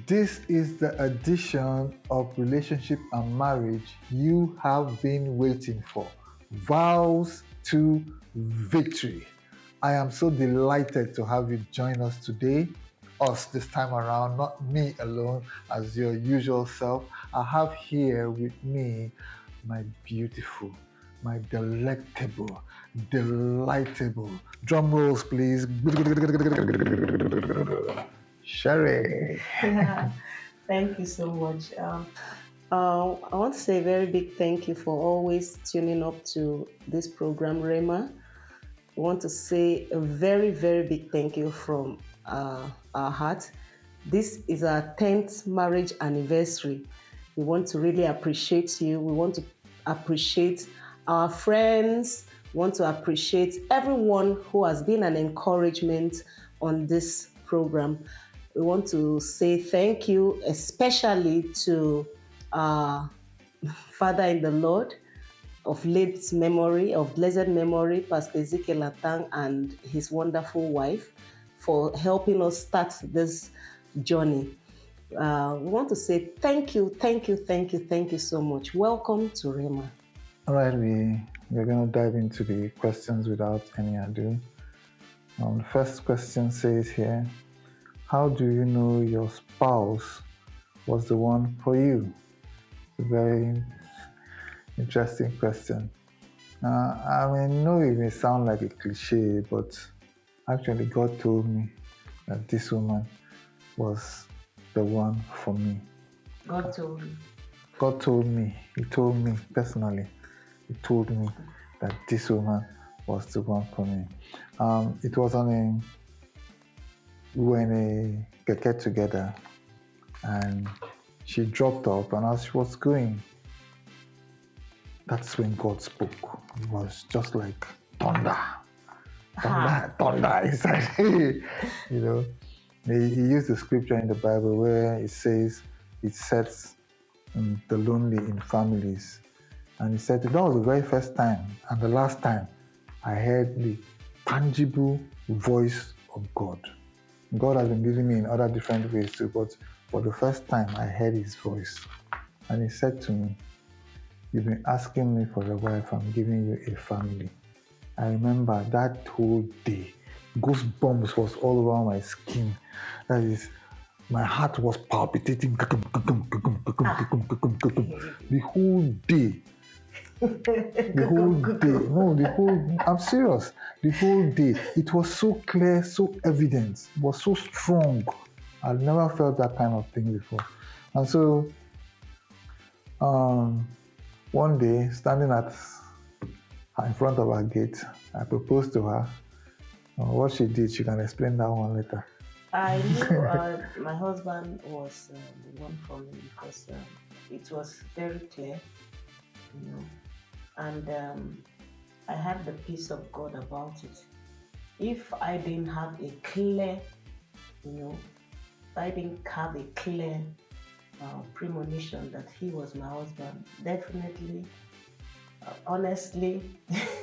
This is the edition of Relationship and Marriage you have been waiting for. Vows to Victory. I am so delighted to have you join us today. Us this time around, not me alone as your usual self. I have here with me my beautiful, my delectable, delightable. Drum rolls, please. Sherry. Thank you so much. I want to say a very big thank you for always tuning up to this program, Rema. I want to say a very, very big thank you from our heart. This is our 10th marriage anniversary. We want to really appreciate you. We want to appreciate our friends. We want to appreciate everyone who has been an encouragement on this program. We want to say thank you, especially to our Father in the Lord of blessed memory, Pastor Ezekiel Latang and his wonderful wife for helping us start this journey. We want to say thank you so much. Welcome to Rema. All right, we're going to dive into the questions without any ado. The first question says here, how do you know your spouse was the one for you? It's a very interesting question. I know it may sound like a cliche, but actually God told me that this woman was the one for me. God told you? God told me. He told me personally. He told me that this woman was the one for me. It was we were in a get together, and she dropped off, and as she was going, that's when God spoke. It was just like thunder. He said, you know, he used the scripture in the Bible where it says it sets the lonely in families. And he said that was the very first time and the last time I heard the tangible voice of God. God has been leading me in other different ways too, but for the first time I heard his voice. And he said to me, you've been asking me for a wife, I'm giving you a family. I remember that whole day, goosebumps was all around my skin. That is, my heart was palpitating the whole day. I'm serious. The whole day. It was so clear, so evident, it was so strong. I've never felt that kind of thing before. And so, one day, standing in front of her gate, I proposed to her. What she did, she can explain that one later. I knew my husband was the one for me because it was very clear, and I had the peace of God about it. If I didn't have a clear, premonition that he was my husband, definitely, honestly,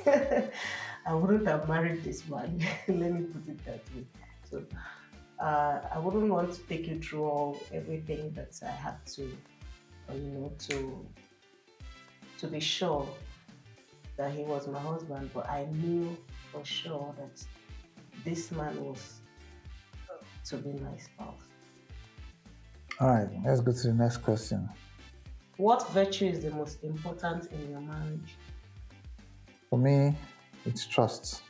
I wouldn't have married this man. Let me put it that way. So I wouldn't want to take you through everything that I had to, to be sure that he was my husband, but I knew for sure that this man was to be my spouse. All right, let's go to the next question. What virtue is the most important in your marriage? For me, it's trust.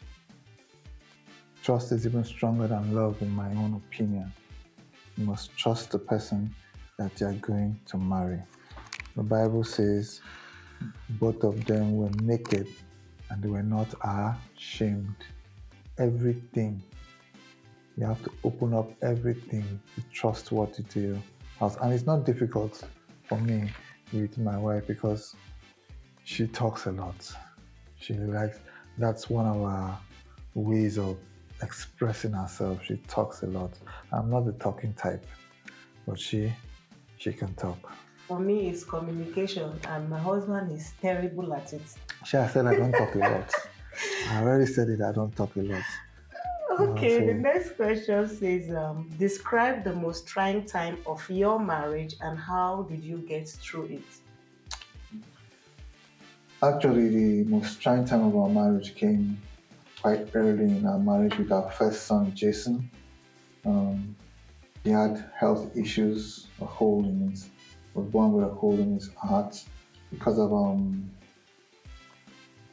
Trust is even stronger than love, in my own opinion. You must trust the person that you are going to marry. The Bible says both of them were naked and they were not ashamed. Everything. You have to open up everything to trust what you do. And it's not difficult for me with my wife because she talks a lot. That's one of our ways of expressing herself. She talks a lot. I'm not the talking type, but she can talk. For me, it's communication, and my husband is terrible at it. I said I don't talk a lot. I already said it, I don't talk a lot. Okay, the So next question says, describe the most trying time of your marriage and how did you get through it? actually, the most trying time of our marriage came quite early in our marriage with our first son, Jason. Um, he had health issues, a hole in his, was born with a hole in his heart because of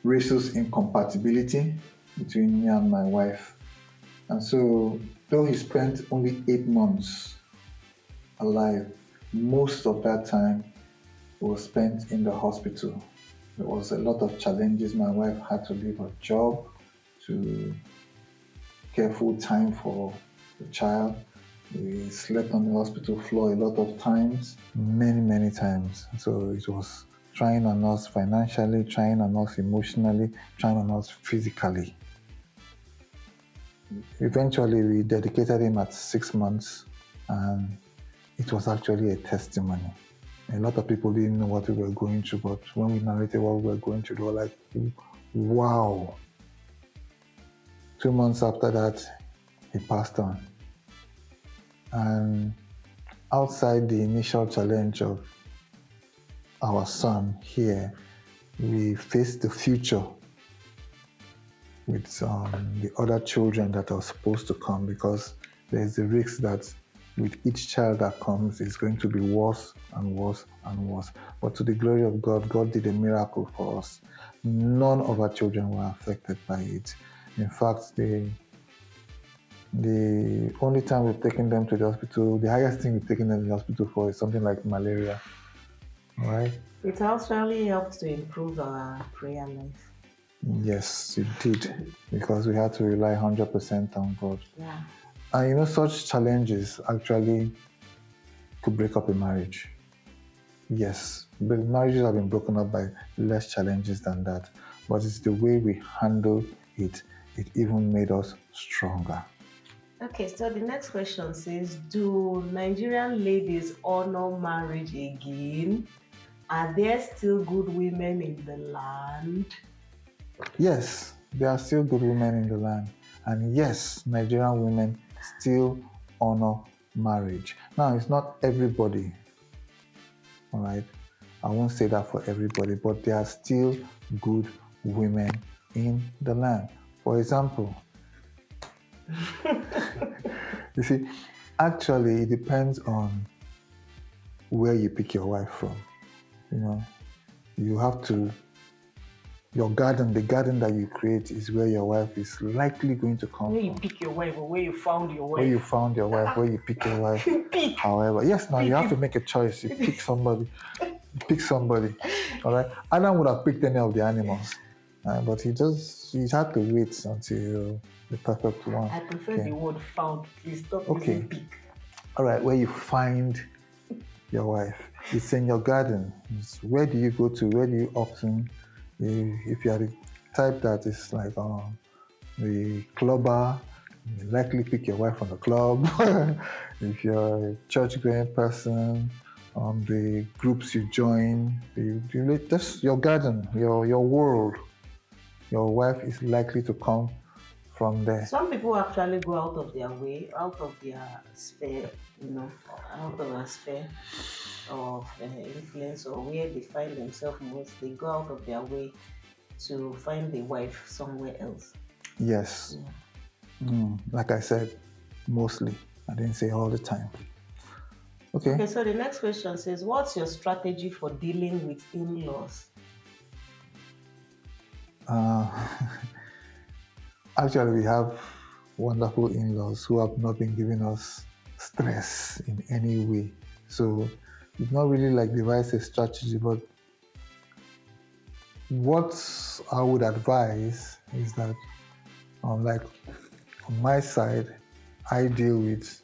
rhesus incompatibility between me and my wife. And so, though he spent only 8 months alive, most of that time was spent in the hospital. There was a lot of challenges. My wife had to leave her job to care full time for the child. We slept on the hospital floor a lot of times, many, many times. So it was trying on us financially, trying on us emotionally, trying on us physically. Eventually, we dedicated him at 6 months, and it was actually a testimony. A lot of people didn't know what we were going through, but when we narrated what we were going through, they were like, wow. 2 months after that, he passed on. And outside the initial challenge of our son here, we faced the future with the other children that are supposed to come, because there's the risk that with each child that comes, it's going to be worse and worse and worse. But to the glory of God, God did a miracle for us. None of our children were affected by it. In fact, the only time we've taken them to the hospital, the highest thing we've taken them to the hospital for is something like malaria. All right? It actually helped to improve our prayer life. Yes, it did, because we had to rely 100% on God. Yeah. And such challenges actually could break up a marriage. Yes, but marriages have been broken up by less challenges than that. But it's the way we handle it. It even made us stronger. Okay, so the next question says, do Nigerian ladies honor marriage again? Are there still good women in the land? Yes, there are still good women in the land. And yes, Nigerian women still honor marriage. Now, it's not everybody, all right? I won't say that for everybody, but there are still good women in the land. For example, you see, actually, it depends on where you pick your wife from. You have to, the garden that you create is where your wife is likely going to come Where from. you pick your wife or where you found your wife? Where you found your wife, where you pick your wife. Pick. However, yes, now you have to make a choice. You pick somebody. All right. Adam would have picked any of the animals, but he had to wait until the perfect one. I prefer the word found. Please stop using pick. All right, where you find your wife. It's in your garden. Where do you go to? Where do you often? If you are the type that is like the clubber, you likely pick your wife from the club. If you're a church-going person, the groups you join, that's your garden, your world. Your wife is likely to come from there. Some people actually go out of their way, out of their sphere, out of a sphere of influence or where they find themselves most. They go out of their way to find a wife somewhere else. Yes. Yeah. Like I said, mostly. I didn't say all the time. Okay, so the next question says, what's your strategy for dealing with in-laws? Actually, we have wonderful in-laws who have not been giving us stress in any way. So it's not really like devise a strategy, but what I would advise is that, like on my side, I deal with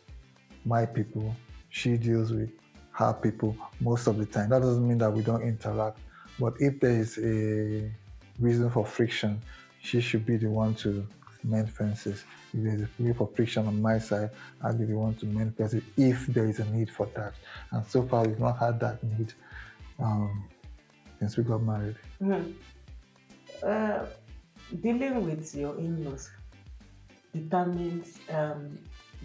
my people, she deals with her people most of the time. That doesn't mean that we don't interact, but if there is a reason for friction, she should be the one to mend fences. If there's a reason for friction on my side, I'll be the one to mend fences if there is a need for that. And so far, we've not had that need since we got married. Dealing with your in-laws, determines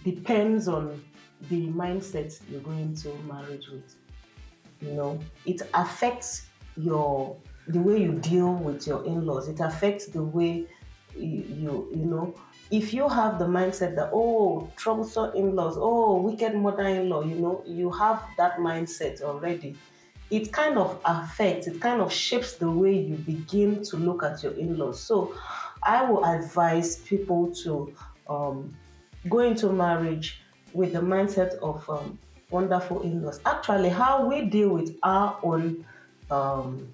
depends on the mindset you're going to marriage with. You know, it affects the way you deal with your in-laws. It affects the way you know, if you have the mindset that, oh, troublesome in-laws, oh, wicked mother-in-law, you know, you have that mindset already. It kind of affects, it kind of shapes the way you begin to look at your in-laws. So I will advise people to go into marriage with the mindset of wonderful in-laws. Actually, how we deal with our own um,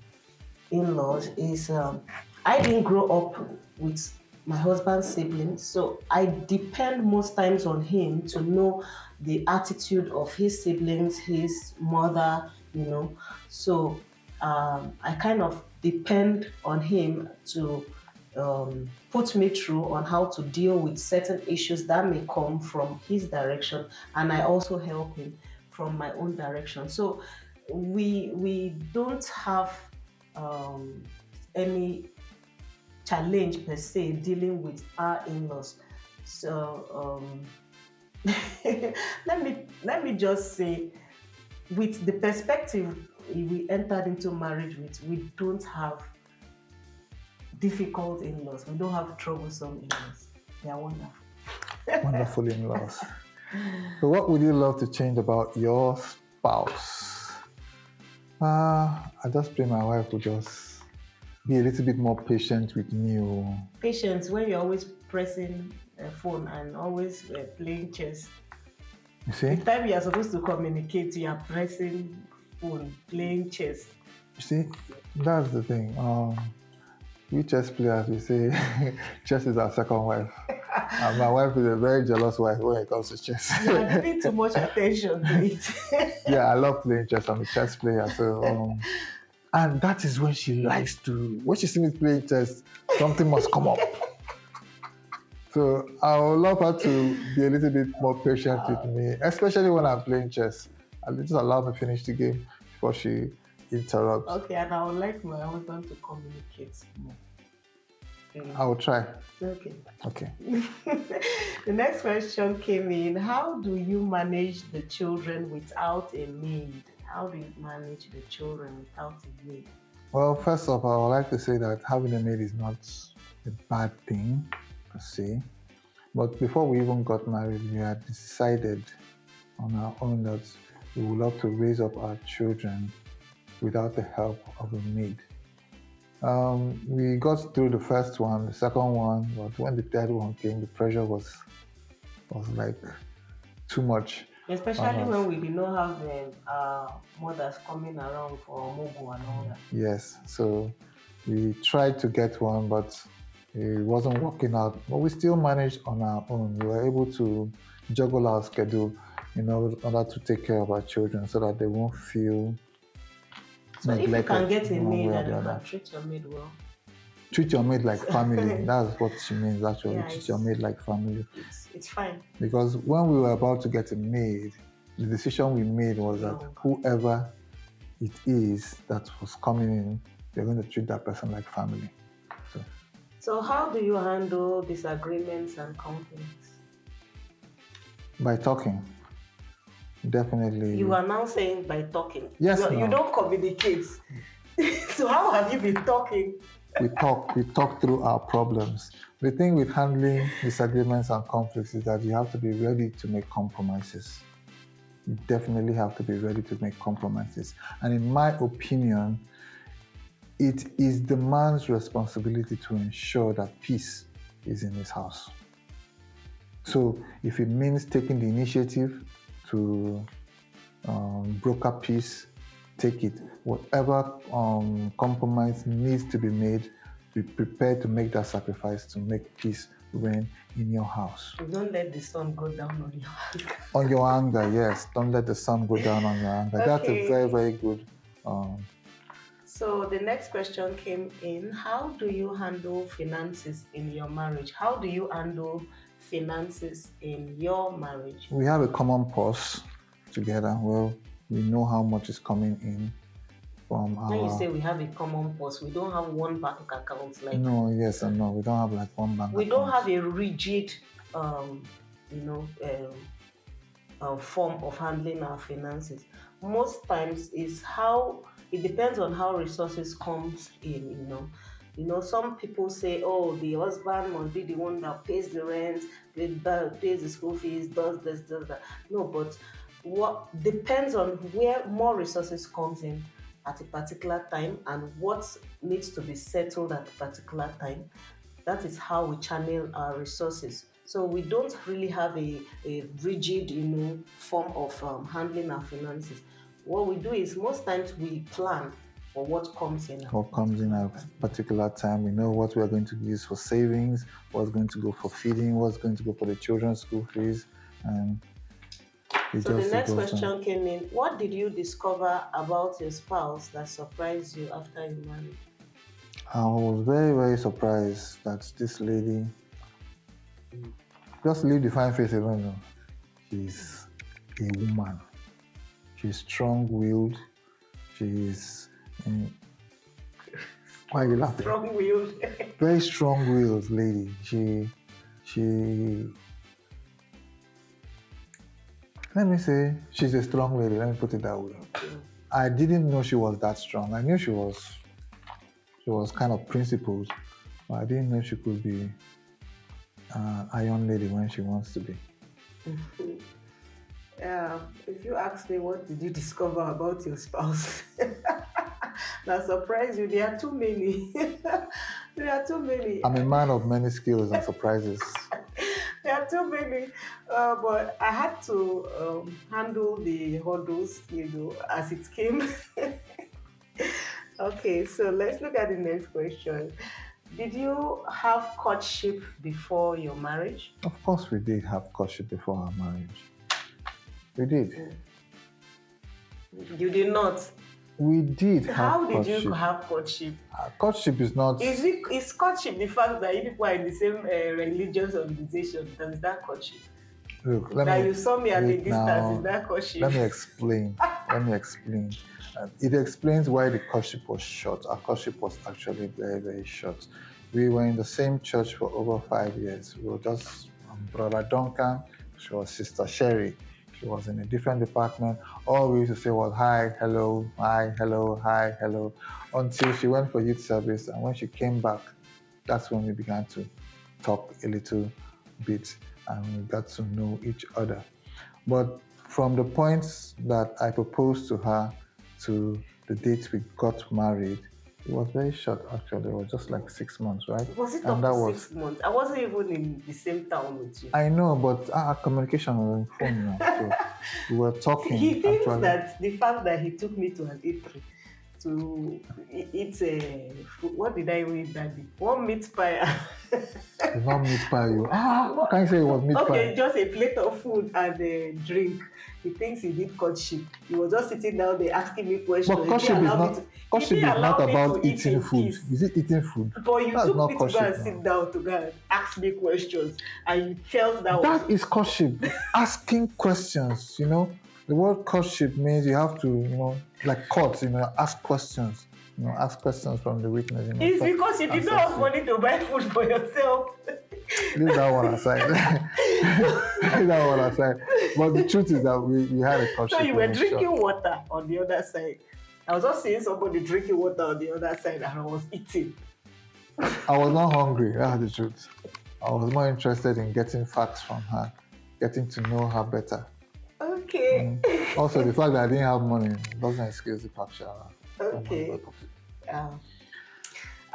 in-laws is I didn't grow up with my husband's siblings, so I depend most times on him to know the attitude of his siblings, his mother, you know. So I kind of depend on him to put me through on how to deal with certain issues that may come from his direction, and I also help him from my own direction. So we don't have um, any challenge per se dealing with our in-laws. So let me just say, with the perspective we entered into marriage with, we don't have difficult in-laws. We don't have troublesome in-laws. They are wonderful. Wonderful in-laws. So what would you love to change about your spouse? I just pray my wife would just be a little bit more patient with me. Patience when you're always pressing a phone and always playing chess. You see? The time you are supposed to communicate, you are pressing phone, playing chess. You see, that's the thing. We chess players, we say chess is our second wife. And my wife is a very jealous wife when it comes to chess. You are giving too much attention to it. Yeah, I love playing chess. I'm a chess player. So, and that is when she likes to, when she sees me playing chess, something must come up. So I would love her to be a little bit more patient with me, especially when I'm playing chess. And just allow me finish the game before she interrupts. Okay, and I would like my husband to communicate more. I will try. Okay. Okay. The next question came in. How do you manage the children without a maid? How do you manage the children without a maid? Well, first off, I would like to say that having a maid is not a bad thing per se. But before we even got married, we had decided on our own that we would love to raise up our children without the help of a maid. We got through the first one, the second one, but when the third one came, the pressure was like too much. Especially when we did not have mothers coming around for Mogo and all that. Yes, so we tried to get one, but it wasn't working out. But we still managed on our own. We were able to juggle our schedule in order to take care of our children so that they won't feel. So if you can get a maid and you can treat your maid well. Treat your maid like family. That's what she means actually. Yeah, treat your maid like family. It's fine. Because when we were about to get a maid, the decision we made was that whoever it is that was coming in, they're going to treat that person like family. So how do you handle disagreements and conflicts? By talking. Definitely. You are now saying by talking. Yes. You don't communicate. So how have you been talking? We talk through our problems. The thing with handling disagreements and conflicts is that you have to be ready to make compromises. You definitely have to be ready to make compromises. And in my opinion, it is the man's responsibility to ensure that peace is in his house. So if it means taking the initiative to broker peace, take it. Whatever compromise needs to be made, be prepared to make that sacrifice to make peace reign in your house. Don't let the sun go down on your anger. On your anger, yes. Don't let the sun go down on your anger. Okay. That's a very, very good. So the next question came in. How do you handle finances in your marriage? How do you handle finances in your marriage? We have a common purse together. Well, we know how much is coming in from our... When you say we have a common purse, we don't have one bank account like... No, yes and no. We don't have like one bank account. We don't have a rigid you know, form of handling our finances. Most times is how it depends on how resources comes in. Some people say, "Oh, the husband must be the one that pays the rent, pays the school fees, does this, does that." No, but what depends on where more resources comes in at a particular time and what needs to be settled at a particular time. That is how we channel our resources. So we don't really have a rigid, form of handling our finances. What we do is most times we plan for what comes in at a What comes in particular at time. a particular time. We know what we are going to use for savings, what's going to go for feeding, what's going to go for the children's school fees, and So the it next goes on. question came in. What did you discover about your spouse that surprised you after you married? I was very, very surprised that this lady just leave the fine face alone. No. She's a woman. She's strong-willed. She's why are you laughing? Strong-willed. Very strong-willed lady. She. Let me say she's a strong lady. Let me put it that way. I didn't know she was that strong. I knew she was kind of principled, but I didn't know she could be an iron lady when she wants to be. If you ask me what did you discover about your spouse that surprised you, there are too many. There are too many. I'm a man of many skills and surprises. There are too many, but I had to handle the hurdles, as it came. Okay, so let's look at the next question. Did you have courtship before your marriage? Of course, we did have courtship before our marriage. We did. You did not. We did have How did courtship. you have courtship? Courtship is not. Is courtship the fact that you people are in the same religious organization? Does that courtship? Look, That you saw me at a wait distance, now. is that courtship? Let me explain. It explains why the courtship was short. Our courtship was actually very, very short. We were in the same church for over 5 years. We were just Brother Duncan. She was Sister Sherry. She was in a different department. All we used to say was hi, hello, hi, hello, hi, hello, until she went for youth service. And when she came back, that's when we began to talk a little bit and we got to know each other. But from the point that I proposed to her to the date we got married, it was very short actually. It was just like 6 months, right? Was it And up that to was 6 months? I wasn't even in the same town with you. I know, but our communication was on phone now. So we were talking. He thinks actually. that the fact that he took me to an eatery to eat what did I eat that day? One meat pie. It's not meat pie. How can you say it was meat Okay, pie? just a plate of food and a drink. He thinks he did courtship. He was just sitting down there asking me questions. But courtship is not about eating food. Is it eating food? But you That's took not me to go courtship and now. sit down to go and ask me questions, and you felt that was That is courtship. Asking questions, The word courtship means you have to, like court, ask questions. Ask questions from the witness. It's because you did not have money to buy food for yourself. Leave that one aside. Leave that one aside. But the truth is that we had a courtship. So you were when we drinking shot. water on the other side. I was just seeing somebody drinking water on the other side, and I was eating. I was not hungry. That's the truth. I was more interested in getting facts from her, getting to know her better. Okay. Also, the fact that I didn't have money doesn't excuse the partial. Okay.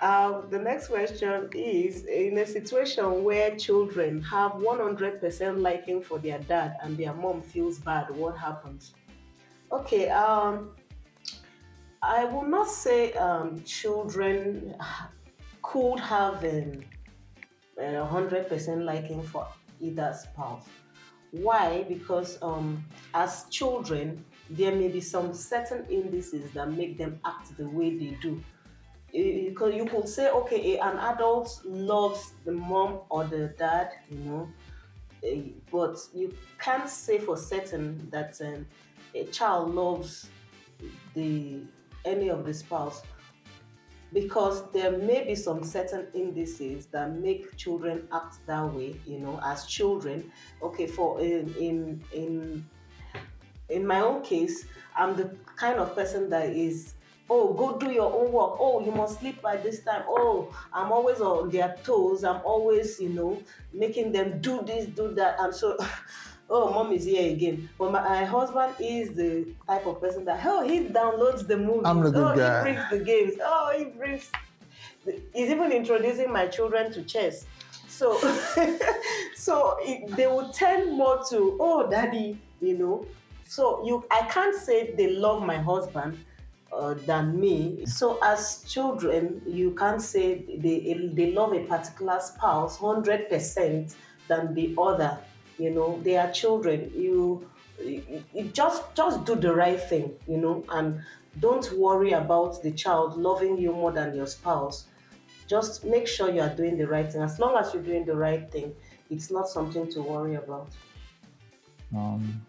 The next question is, in a situation where children have 100% liking for their dad and their mom feels bad, what happens? Okay. I will not say children could have 100% liking for either spouse. Why? Because as children, there may be some certain indices that make them act the way they do. You could say, okay, an adult loves the mom or the dad, but you can't say for certain that a child loves any of the spouse. because there may be some certain indices that make children act that way, as children. Okay, for in my own case, I'm the kind of person that is, oh, go do your own work. Oh, you must sleep by this time. Oh, I'm always on their toes. I'm always, making them do this, do that. And so, oh, mom is here again. But my husband is the type of person that, oh, he downloads the I'm the movies. good Oh, he guy. brings the games. Oh, he's even introducing my children to chess. So, they will tend more to, oh, daddy, So I can't say they love my husband than me. So as children, you can't say they love a particular spouse 100% than the other. They are children. You just do the right thing, and don't worry about the child loving you more than your spouse. Just make sure you are doing the right thing. As long as you're doing the right thing, it's not something to worry about. Um,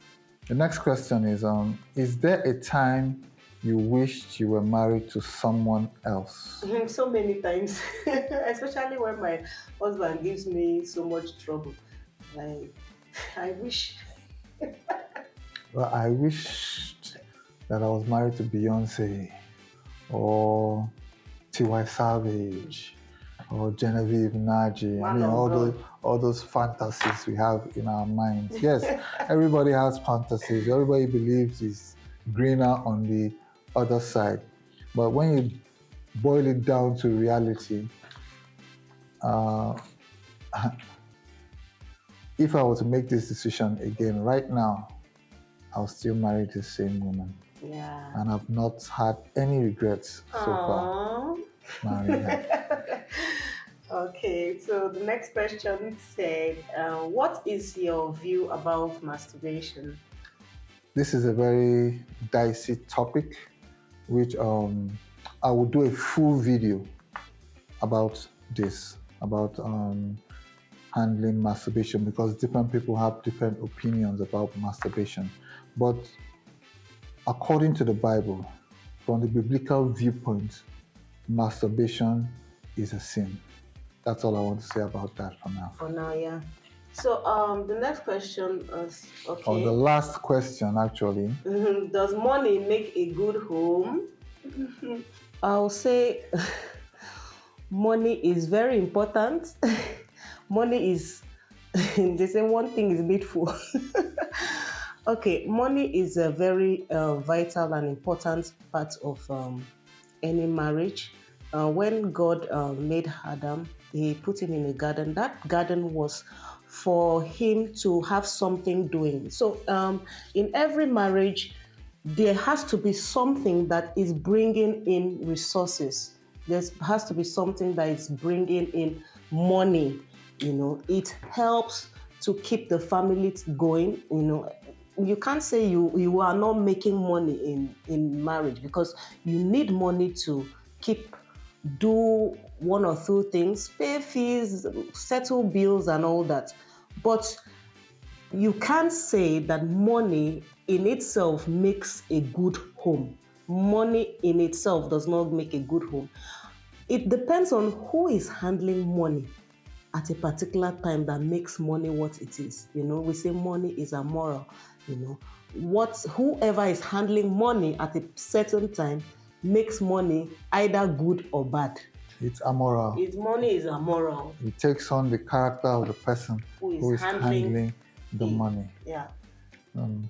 the next question is there a time you wished you were married to someone else? So many times, especially when my husband gives me so much trouble. I, I wish. Well, I wished that I was married to Beyonce or T.Y. Savage or Genevieve Naji. I Man mean, of God. all those fantasies we have in our minds. Yes, everybody has fantasies. Everybody believes it's greener on the other side. But when you boil it down to reality, uh, if I were to make this decision again right now, I'll still marry the same woman. Yeah. And I've not had any regrets so far marrying her. Okay, so the next question said, what is your view about masturbation? This is a very dicey topic, which I will do a full video about this, about handling masturbation, because different people have different opinions about masturbation. But according to the Bible, from the biblical viewpoint, masturbation is a sin. That's all I want to say about that for now. For now, yeah. So the next question is, okay. Or the last question, actually. Does money make a good home? I'll say money is very important. Money is, they say one thing is needful. Okay, money is a very vital and important part of any marriage. When God made Adam, he put him in a garden. That garden was for him to have something doing. So in every marriage, there has to be something that is bringing in resources. There has to be something that is bringing in money. It helps to keep the family going. You can't say you are not making money in marriage, because you need money to do one or two things, pay fees, settle bills and all that. But you can't say that money in itself makes a good home. Money in itself does not make a good home. It depends on who is handling money at a particular time that makes money what it is. We say money is amoral. Whoever is handling money at a certain time makes money either good or bad. It's amoral. Money is amoral. It takes on the character of the person who is handling the money. Yeah.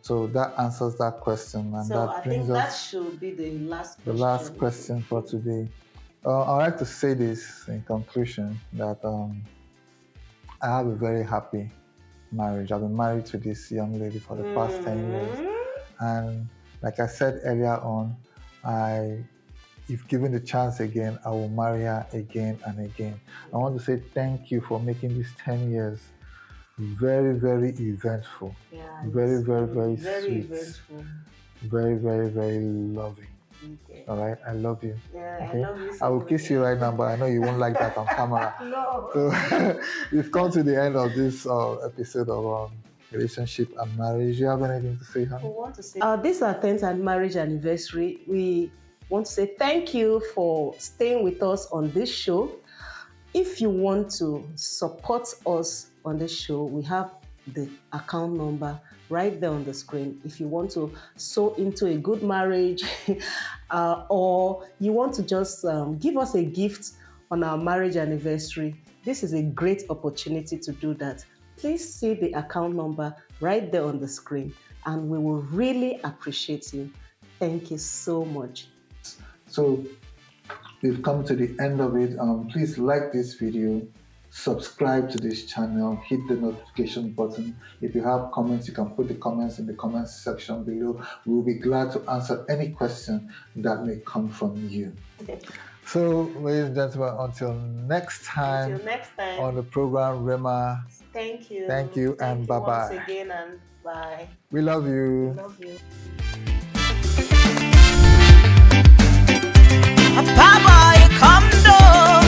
So that answers that question, and So that I brings think that us should be the last question. the last question for today. I'd like to say this in conclusion, that I have a very happy marriage. I've been married to this young lady for the past 10 years. And like I said earlier on, if given the chance again, I will marry her again and again. I want to say thank you for making these 10 years very, very eventful. Yeah, very, very, very sweet. Eventful. Very, very, very loving. Okay. All right, I love you. Yeah, Okay? I love you so I will much. kiss you right now, but I know you won't like that on camera. No. So we've come to the end of this episode of relationship and marriage. Do you have anything to say, I honey? want to say this is our 10th marriage anniversary. We want to say thank you for staying with us on this show. If you want to support us on this show, we have the account number right there on the screen. If you want to sow into a good marriage or you want to just give us a gift on our marriage anniversary, this is a great opportunity to do that. Please see the account number right there on the screen, and we will really appreciate you. Thank you so much. So we've come to the end of it. Please like this video, subscribe to this channel, hit the notification button. If you have comments, you can put the comments in the comments section below. We'll be glad to answer any question that may come from you. So, ladies and gentlemen, until next time, on the program, Rema. Thank you. Thank you, and bye-bye. Once again, and bye. We love you. Love you. Papa, you come down.